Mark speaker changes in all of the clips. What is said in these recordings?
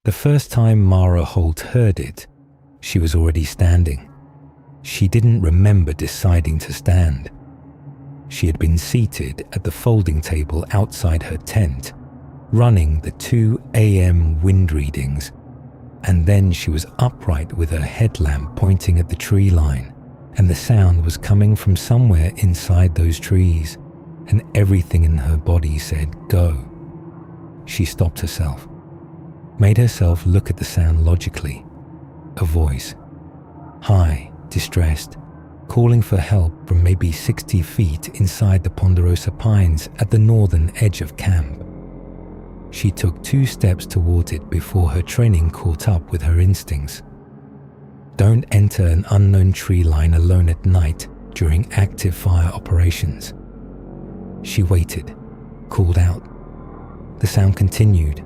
Speaker 1: The first time Mara Holt heard it, she was already standing. She didn't remember deciding to stand. She had been seated at the folding table outside her tent, running the 2 a.m. wind readings, and then she was upright with her headlamp pointing at the tree line, and the sound was coming from somewhere inside those trees, and everything in her body said, "Go." She stopped herself, made herself look at the sound logically. A voice, high, distressed, calling for help from maybe 60 feet inside the ponderosa pines at the northern edge of camp. She took 2 steps toward it before her training caught up with her instincts. Don't enter an unknown tree line alone at night during active fire operations. She waited, called out. The sound continued,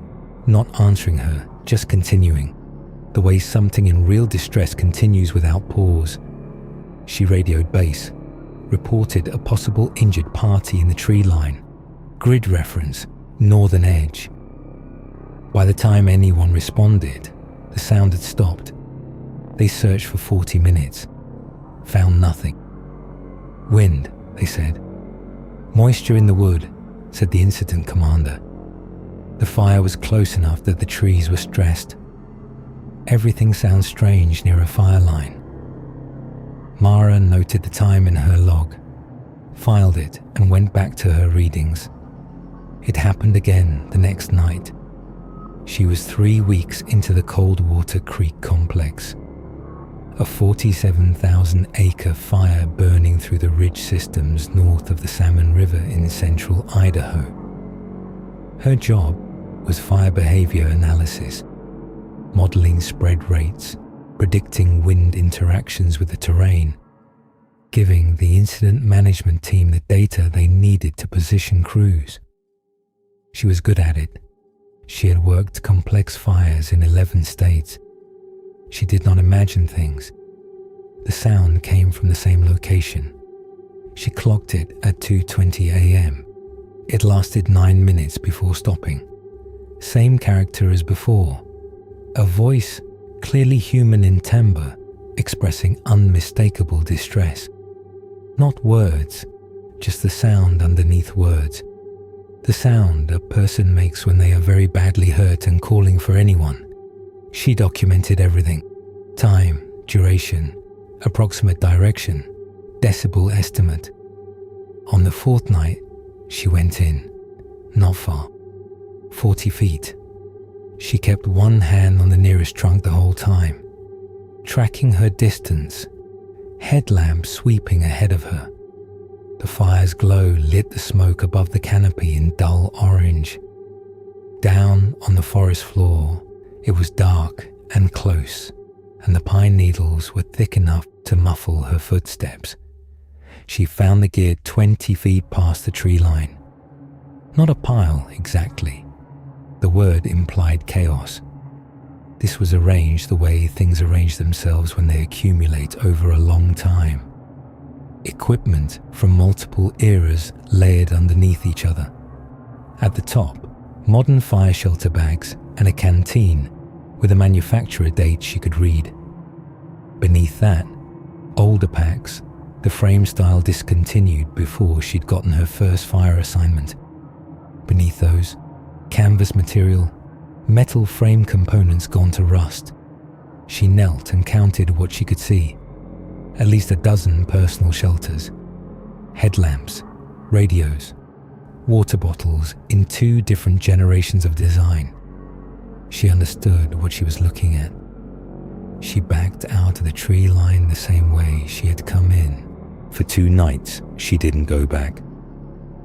Speaker 1: not answering her, just continuing, the way something in real distress continues without pause. She radioed base, reported a possible injured party in the tree line, grid reference, northern edge. By the time anyone responded, the sound had stopped. They searched for 40 minutes, found nothing. Wind, they said. Moisture in the wood, said the incident commander. The fire was close enough that the trees were stressed. Everything sounds strange near a fire line. Mara noted the time in her log, filed it, and went back to her readings. It happened again the next night. She was 3 weeks into the Coldwater Creek complex, a 47,000-acre fire burning through the ridge systems north of the Salmon River in central Idaho. Her job was fire behavior analysis, modeling spread rates, predicting wind interactions with the terrain, giving the incident management team the data they needed to position crews. She was good at it. She had worked complex fires in 11 states. She did not imagine things. The sound came from the same location. She clocked it at 2:20 a.m. It lasted 9 minutes before stopping. Same character as before. A voice, clearly human in timbre, expressing unmistakable distress. Not words, just the sound underneath words. The sound a person makes when they are very badly hurt and calling for anyone. She documented everything. Time, duration, approximate direction, decibel estimate. On the 4th night, she went in. Not far. 40 feet. She kept one hand on the nearest trunk the whole time, tracking her distance, headlamp sweeping ahead of her. The fire's glow lit the smoke above the canopy in dull orange. Down on the forest floor, it was dark and close, and the pine needles were thick enough to muffle her footsteps. She found the gear 20 feet past the tree line. Not a pile, exactly. The word implied chaos. This was arranged the way things arrange themselves when they accumulate over a long time. Equipment from multiple eras layered underneath each other. At the top, modern fire shelter bags and a canteen with a manufacturer date she could read. Beneath that, older packs, the frame style discontinued before she'd gotten her first fire assignment. Beneath those, canvas material, metal frame components gone to rust. She knelt and counted what she could see. At least a dozen personal shelters, headlamps, radios, water bottles in 2 different generations of design. She understood what she was looking at. She backed out of the tree line the same way she had come in. For 2 nights, she didn't go back.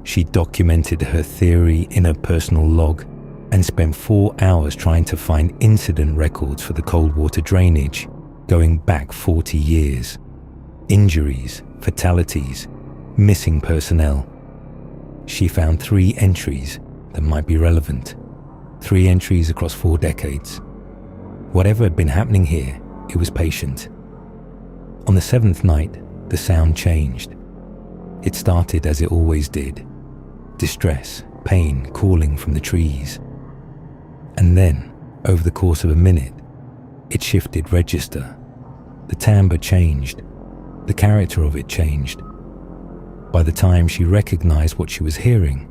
Speaker 1: She documented her theory in a personal log and spent 4 hours trying to find incident records for the Coldwater drainage, going back 40 years. Injuries, fatalities, missing personnel. She found 3 entries that might be relevant. 3 entries across 4 decades. Whatever had been happening here, it was patient. On the 7th night, the sound changed. It started as it always did. Distress, pain calling from the trees. And then, Over the course of a minute, it shifted register. The timbre changed. The character of it changed. By the time she recognized what she was hearing,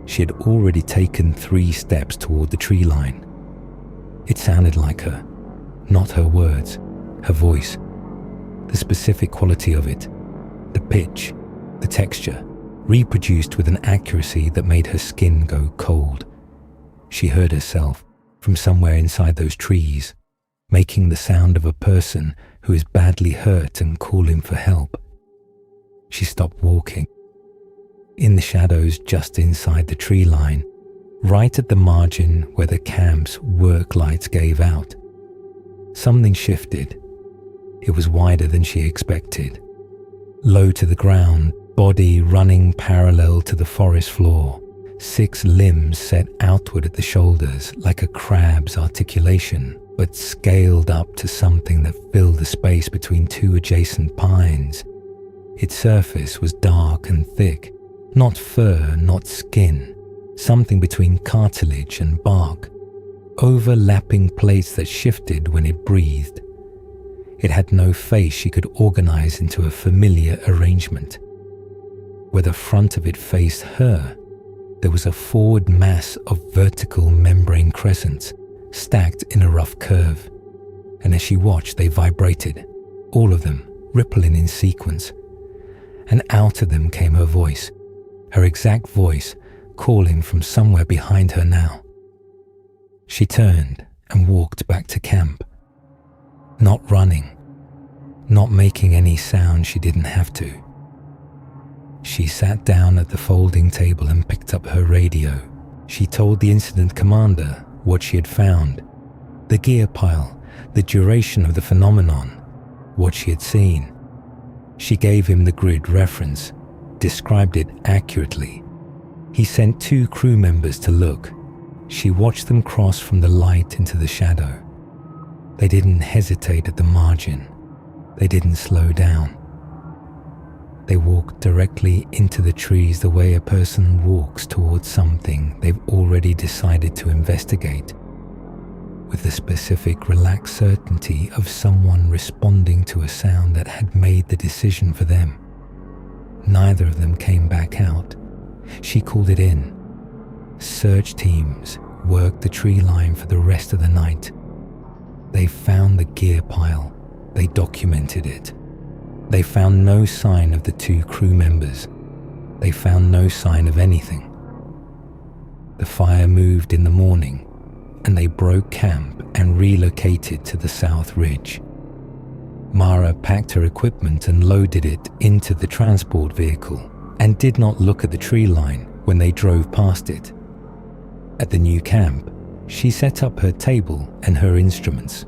Speaker 1: she had already taken 3 steps toward the tree line. It sounded like her, not her words, her voice. The specific quality of it, the pitch, the texture, reproduced with an accuracy that made her skin go cold. She heard herself from somewhere inside those trees, making the sound of a person who is badly hurt and calling for help. She stopped walking. In the shadows just inside the tree line, right at the margin where the camp's work lights gave out, something shifted. It was wider than she expected. Low to the ground, body running parallel to the forest floor, 6 limbs set outward at the shoulders like a crab's articulation, but scaled up to something that filled the space between 2 adjacent pines. Its surface was dark and thick, not fur, not skin, something between cartilage and bark, overlapping plates that shifted when it breathed. It had no face she could organize into a familiar arrangement. Where the front of it faced her, there was a forward mass of vertical membrane crescents, stacked in a rough curve. And as she watched, they vibrated, all of them rippling in sequence. And out of them came her voice, her exact voice, calling from somewhere behind her now. She turned and walked back to camp. Not running, not making any sound she didn't have to. She sat down at the folding table and picked up her radio. She told the incident commander what she had found, the gear pile, the duration of the phenomenon, what she had seen. She gave him the grid reference, described it accurately. He sent 2 crew members to look. She watched them cross from the light into the shadow. They didn't hesitate at the margin. They didn't slow down. They walked directly into the trees the way a person walks towards something they've already decided to investigate, with the specific relaxed certainty of someone responding to a sound that had made the decision for them. Neither of them came back out. She called it in. Search teams worked the tree line for the rest of the night. They found the gear pile. They documented it. They found no sign of the 2 crew members. They found no sign of anything. The fire moved in the morning, and they broke camp and relocated to the South Ridge. Mara packed her equipment and loaded it into the transport vehicle and did not look at the tree line when they drove past it. At the new camp, she set up her table and her instruments.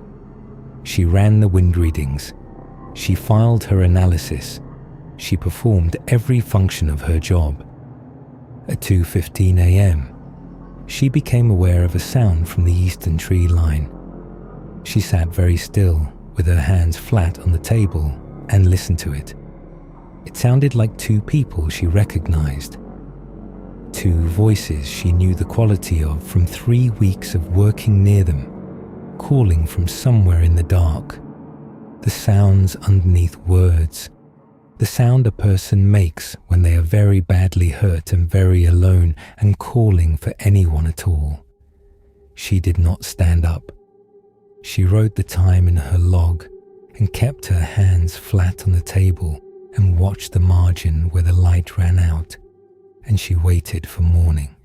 Speaker 1: She ran the wind readings. She filed her analysis. She performed every function of her job. At 2:15 a.m., she became aware of a sound from the eastern tree line. She sat very still, with her hands flat on the table, and listened to it. It sounded like 2 people she recognized. 2 voices she knew the quality of from 3 weeks of working near them, calling from somewhere in the dark. The sounds underneath words. The sound a person makes when they are very badly hurt and very alone and calling for anyone at all. She did not stand up. She wrote the time in her log and kept her hands flat on the table and watched the margin where the light ran out, and she waited for morning.